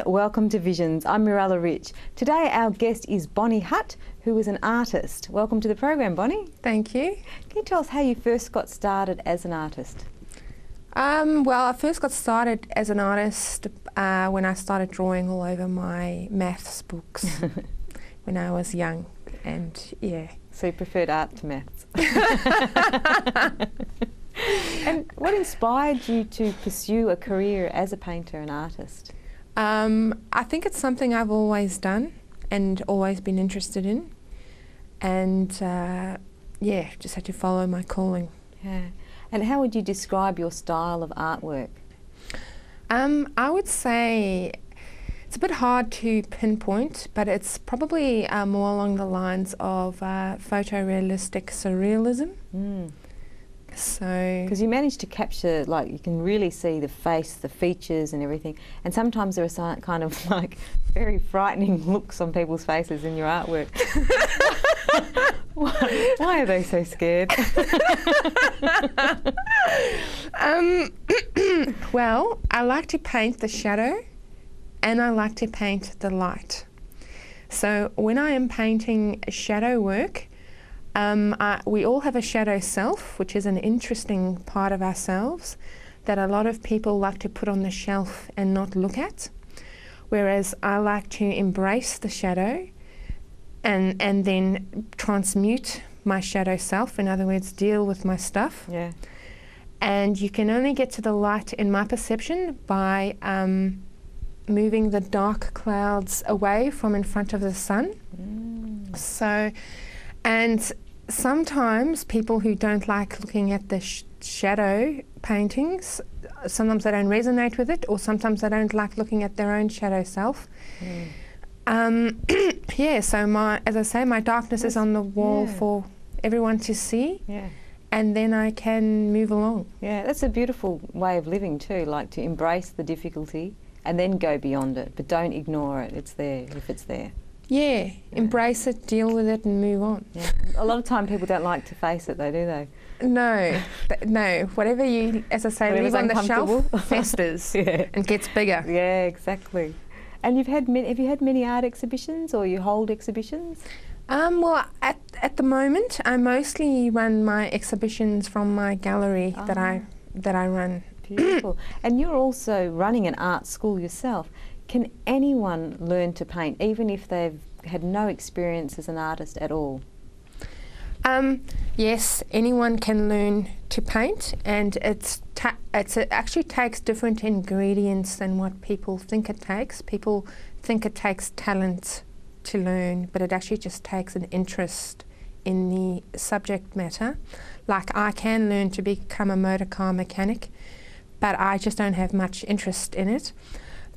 welcome to Visions. I'm Mirella Rich. Today our guest is Bonnie Hutt, who is an artist. Welcome to the program, Bonnie. Thank you. Can you tell us how you first got started as an artist? Well, I first got started as an artist when I started drawing all over my maths books when I was young, and yeah. So you preferred art to maths. And what inspired you to pursue a career as a painter and artist? I think it's something I've always done and always been interested in, and yeah, just had to follow my calling. Yeah. And how would you describe your style of artwork? I would say it's a bit hard to pinpoint, but it's probably more along the lines of photorealistic surrealism. Mm. So, because you manage to capture, like, you can really see the face, the features and everything, and sometimes there are some kind of like very frightening looks on people's faces in your artwork. Why are they so scared? Well, I like to paint the shadow and I like to paint the light. So when I am painting shadow work, we all have a shadow self, which is an interesting part of ourselves that a lot of people like to put on the shelf and not look at, whereas I like to embrace the shadow and then transmute my shadow self, in other words, deal with my stuff. Yeah. And you can only get to the light, in my perception, by moving the dark clouds away from in front of the sun. Mm. So, and sometimes people who don't like looking at the shadow paintings, sometimes they don't resonate with it, or sometimes they don't like looking at their own shadow self. Mm. Yeah, so as I say, my darkness is on the wall for everyone to see. Yeah. And then I can move along. Yeah, that's a beautiful way of living too, like to embrace the difficulty and then go beyond it, but don't ignore it. It's there if it's there. Yeah, embrace it, deal with it and move on. Yeah. A lot of time people don't like to face it though, do they? No, no. Whatever you, as I say, leave on the shelf festers and gets bigger. Yeah, exactly. And have you had many art exhibitions, or you hold exhibitions? Well, at the moment, I mostly run my exhibitions from my gallery that I run. Beautiful. And you're also running an art school yourself. Can anyone learn to paint, even if they've had no experience as an artist at all? Yes, anyone can learn to paint, and it actually takes different ingredients than what people think it takes. People think it takes talent to learn, but it actually just takes an interest in the subject matter. Like, I can learn to become a motor car mechanic, but I just don't have much interest in it.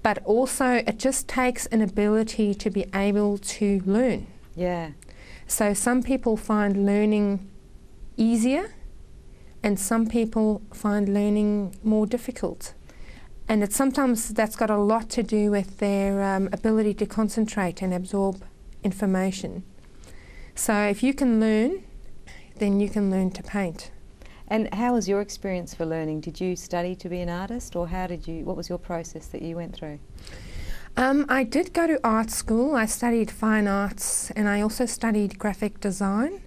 But also it just takes an ability to be able to learn. Yeah. So some people find learning easier and some people find learning more difficult. And sometimes that's got a lot to do with their ability to concentrate and absorb information. So if you can learn, then you can learn to paint. And how was your experience for learning? Did you study to be an artist, or what was your process that you went through? I did go to art school. I studied fine arts and I also studied graphic design,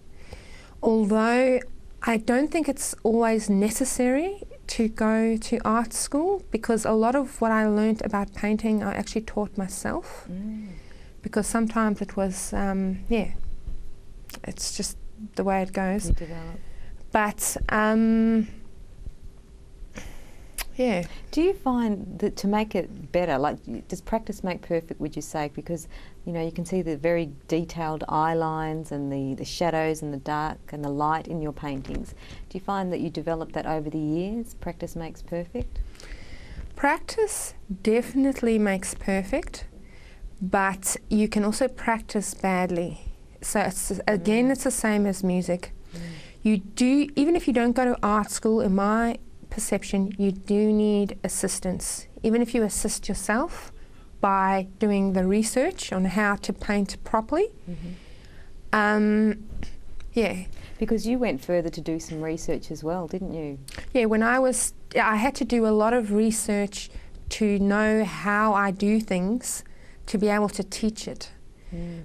although I don't think it's always necessary to go to art school, because a lot of what I learnt about painting I actually taught myself, because sometimes it was, yeah, it's just the way it goes. You develop. But yeah. Do you find that to make it better, like, does practice make perfect, would you say? Because, you know, you can see the very detailed eye lines and the shadows and the dark and the light in your paintings. Do you find that you develop that over the years? Practice makes perfect? Practice definitely makes perfect, but you can also practice badly. So it's, again, it's the same as music. You do, even if you don't go to art school, in my perception, you do need assistance. Even if you assist yourself by doing the research on how to paint properly. Yeah. Because you went further to do some research as well, didn't you? Yeah, when I had to do a lot of research to know how I do things to be able to teach it.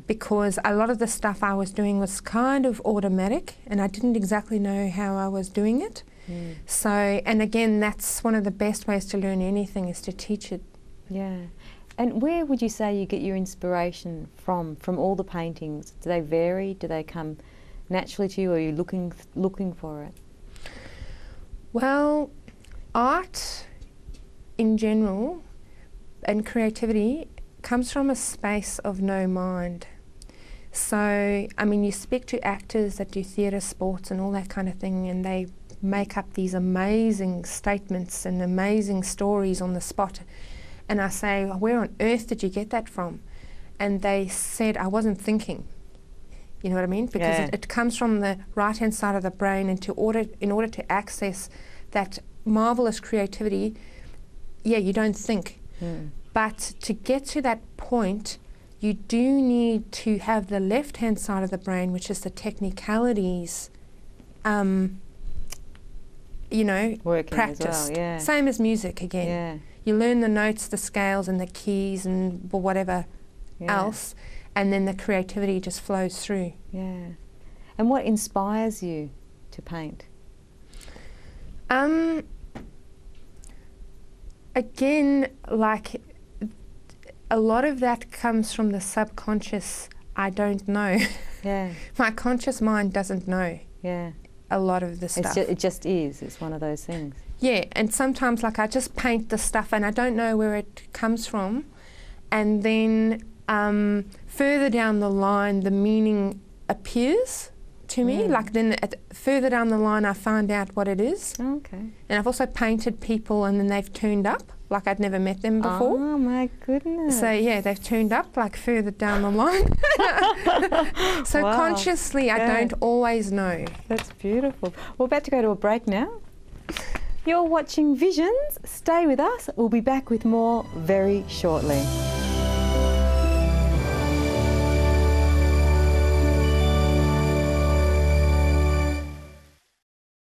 Because a lot of the stuff I was doing was kind of automatic and I didn't exactly know how I was doing it. So, and again, that's one of the best ways to learn anything, is to teach it. Yeah. And where would you say you get your inspiration from all the paintings? Do they vary? Do they come naturally to you, or are you looking for it? Well, art in general and creativity comes from a space of no mind. So, I mean, you speak to actors that do theatre, sports and all that kind of thing, and they make up these amazing statements and amazing stories on the spot. And I say, where on earth did you get that from? And they said, I wasn't thinking. You know what I mean? Because it comes from the right-hand side of the brain, and in order to access that marvellous creativity, you don't think. But to get to that point, you do need to have the left-hand side of the brain, which is the technicalities, you know, working practiced. as well, Same as music again. Yeah. You learn the notes, the scales and the keys and whatever else, and then the creativity just flows through. Yeah. And what inspires you to paint? Again, like, a lot of that comes from the subconscious. I don't know. Yeah. My conscious mind doesn't know. Yeah. A lot of the stuff. It just is. It's one of those things. Yeah, and sometimes, like, I just paint the stuff and I don't know where it comes from, and then further down the line the meaning appears to me. Like, then further down the line I find out what it is. Okay. And I've also painted people and then they've turned up like I'd never met them before. Oh my goodness. So yeah, they've turned up like further down the line. So consciously I don't always know. That's beautiful. We're about to go to a break now. You're watching Visions. Stay with us. We'll be back with more very shortly.